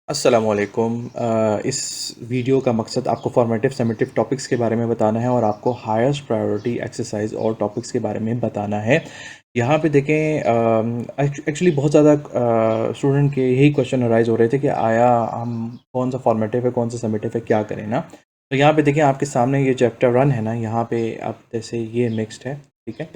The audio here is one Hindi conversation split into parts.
अस्सलामुअलैकुम। इस वीडियो का मकसद आपको फॉर्मेटिव समेटिव टॉपिक्स के बारे में बताना है और आपको हाईएस्ट प्रायोरिटी एक्सरसाइज और टॉपिक्स के बारे में बताना है। यहाँ पे देखें, एक्चुअली बहुत ज़्यादा स्टूडेंट के यही क्वेश्चन अराइज हो रहे थे कि आया हम कौन सा फॉर्मेटिव है, कौन सा समेटिव है, क्या करें ना। तो यहाँ पे देखें, आपके सामने ये चैप्टर 1 है ना, यहाँ पे आप जैसे ये मिक्स्ड है, ठीक है,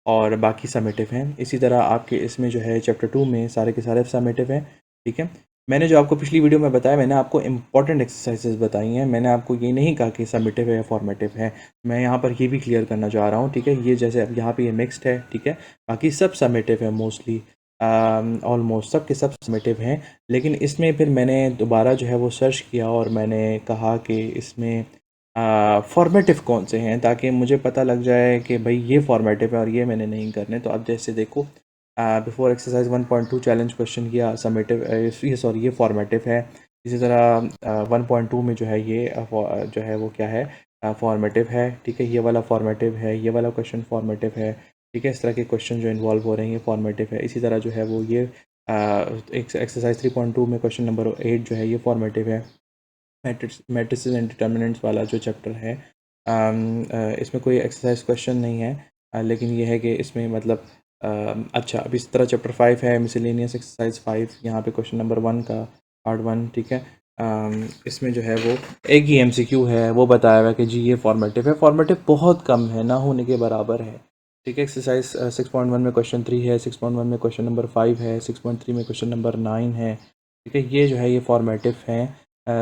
और बाकी समेटिव हैं। इसी तरह आपके इसमें जो है चैप्टर 2 में सारे के सारे समेटिव हैं, ठीक है। मैंने जो आपको पिछली वीडियो में बताया, मैंने आपको इंपॉर्टेंट एक्सरसाइजेज बताई हैं। मैंने आपको ये नहीं कहा कि समेटिव है या फॉर्मेटिव है। मैं यहाँ पर ये भी क्लियर करना चाह रहा हूँ, ठीक है। ये जैसे अब यहाँ पे ये मिक्स्ड है, ठीक है, बाकी सब समेटिव है मोस्टली, ऑलमोस्ट सब के सब समेटिव हैं। लेकिन इसमें फिर मैंने दोबारा जो है वो सर्च किया और मैंने कहा कि इसमें फॉर्मेटिव कौन से हैं, ताकि मुझे पता लग जाए कि भाई ये फॉर्मेटिव है और ये मैंने नहीं करने। तो अब जैसे देखो, बिफोर एक्सरसाइज 1.2 चैलेंज क्वेश्चन किया समेटिव, ये सॉरी ये फॉर्मेटिव है। इसी तरह 1.2 में जो है ये जो है वो क्या है, फॉर्मेटिव है, ठीक है। ये वाला फॉर्मेटिव है, ये वाला क्वेश्चन फॉर्मेटिव है, ठीक है। इस तरह के क्वेश्चन जो इन्वॉल्व हो रहे हैं ये फॉर्मेटिव है। इसी तरह जो है वो ये एक्सरसाइज 3.2 में क्वेश्चन नंबर 8 जो है ये फॉर्मेटिव है। मैट्रिसेस एंड डिटर्मिनेंट्स वाला जो चैप्टर है, इसमें कोई एक्सरसाइज क्वेश्चन नहीं है, लेकिन ये है कि इसमें मतलब अच्छा, अब इस तरह चैप्टर 5 है, मिसलेनियस एक्सरसाइज 5, यहाँ पे क्वेश्चन नंबर 1 का पार्ट 1, ठीक है। इसमें जो है वो एक ही एमसीक्यू है, वो बताया हुआ है कि जी ये फॉर्मेटिव है। फॉर्मेटिव बहुत कम है, ना होने के बराबर है, ठीक है। एक्सरसाइज 6.1 में क्वेश्चन 3 है, 6.1 में क्वेश्चन नंबर 5 है, 6.3 में क्वेश्चन नंबर 9 है, ठीक है। ये जो है ये फॉर्मेटिव है।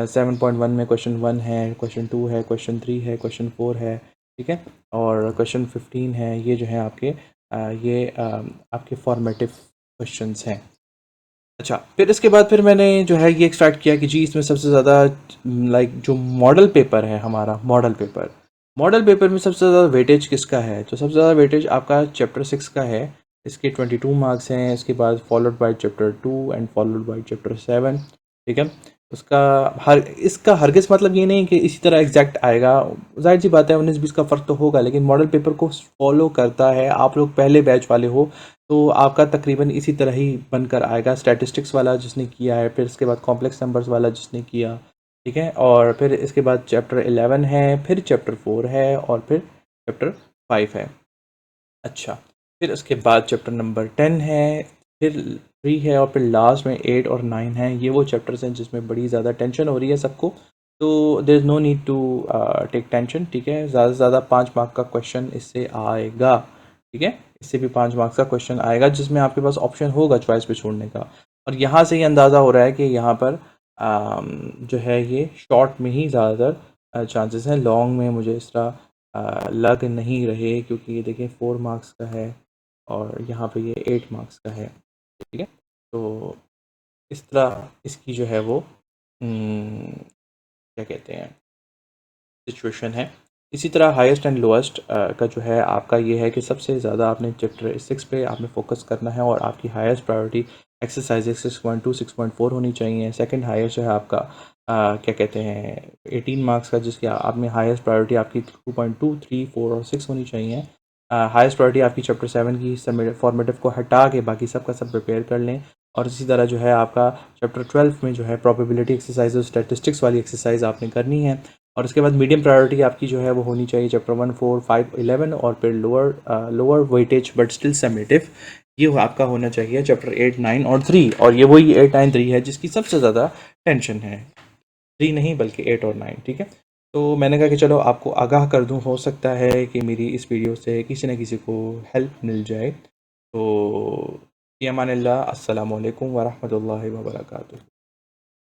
7.1 में क्वेश्चन 1 है, क्वेश्चन 2 है, क्वेश्चन 3 है, क्वेश्चन 4 है, ठीक है, और क्वेश्चन 15 है। ये जो है आपके आपके फॉर्मेटिव क्वेश्चंस हैं। अच्छा, फिर इसके बाद फिर मैंने जो है ये स्टार्ट किया कि जी इसमें सबसे ज़्यादा लाइक जो मॉडल पेपर है हमारा, मॉडल पेपर में सबसे ज़्यादा वेटेज किसका है? तो सबसे ज़्यादा वेटेज आपका चैप्टर 6 का है। इसके 22 मार्क्स हैं। इसके बाद followed by chapter 2 and followed by chapter 7, ठीक है। उसका इसका हरगिज़ मतलब ये नहीं कि इसी तरह एग्जैक्ट आएगा। जाहिर सी बात है 19-20 का फ़र्क तो होगा, लेकिन मॉडल पेपर को फॉलो करता है। आप लोग पहले बैच वाले हो तो आपका तकरीबन इसी तरह ही बनकर आएगा। स्टैटिस्टिक्स वाला जिसने किया है, फिर इसके बाद कॉम्प्लेक्स नंबर्स वाला जिसने किया, ठीक है, और फिर इसके बाद चैप्टर 11 है, फिर चैप्टर 4 है, और फिर चैप्टर 5 है। अच्छा, फिर उसके बाद चैप्टर नंबर 10 है, फिर 3 है, और फिर लास्ट में 8 और 9 है। ये वो चैप्टर्स हैं जिसमें बड़ी ज़्यादा टेंशन हो रही है सबको। तो there is no need to take tension, ठीक है। ज़्यादा से ज़्यादा 5 मार्क का क्वेश्चन इससे आएगा, ठीक है। इससे भी 5 मार्क्स का क्वेश्चन आएगा, जिसमें आपके पास ऑप्शन होगा चॉइस पे छोड़ने का। और यहाँ से ही अंदाज़ा हो रहा है कि यहाँ पर जो है ये शॉर्ट में ही ज़्यादातर चांसेस हैं। लॉन्ग में मुझे इस तरह लग नहीं रहे, क्योंकि ये देखिए 4 मार्क्स का है और यहाँ पे ये 8 मार्क्स का है, ठीक है। तो इस तरह इसकी जो है वो क्या कहते हैं, सिचुएशन है। इसी तरह हाईएस्ट एंड लोएस्ट का जो है आपका ये है कि सबसे ज़्यादा आपने चैप्टर 6 पे आपने फोकस करना है, और आपकी हाईएस्ट प्रायोरिटी एक्सरसाइज 6.2 6.4 होनी चाहिए। सेकंड हाईएस्ट जो है आपका क्या कहते हैं 18 मार्क्स का, जिसकी आपने हाईएस्ट प्रायोरिटी आपकी 2.2 3 4 और 6 होनी चाहिए। हाईएस्ट प्रायोरिटी आपकी चैप्टर 7 की फॉर्मेटिव को हटा के बाकी सब का सब प्रिपेयर कर लें। और इसी तरह जो है आपका चैप्टर 12 में जो है प्रोबेबिलिटी एक्सरसाइज और स्टैटिस्टिक्स वाली एक्सरसाइज आपने करनी है। और उसके बाद मीडियम प्रायोरिटी आपकी जो है वो होनी चाहिए चैप्टर 1 4 5 11, और फिर lower weightage but still summative ये आपका होना चाहिए चैप्टर 8 9 और 3। और ये वही 8 9 3 है जिसकी सबसे ज़्यादा टेंशन है, 3 नहीं बल्कि 8 और 9, ठीक है। तो मैंने कहा कि चलो आपको आगाह कर दूं, हो सकता है कि मेरी इस वीडियो से किसी न किसी को हेल्प मिल जाए। तो फ़ी अमानिल्लाह, अस्सलामु अलैकुम वरहमतुल्लाहि वबरकातुहू।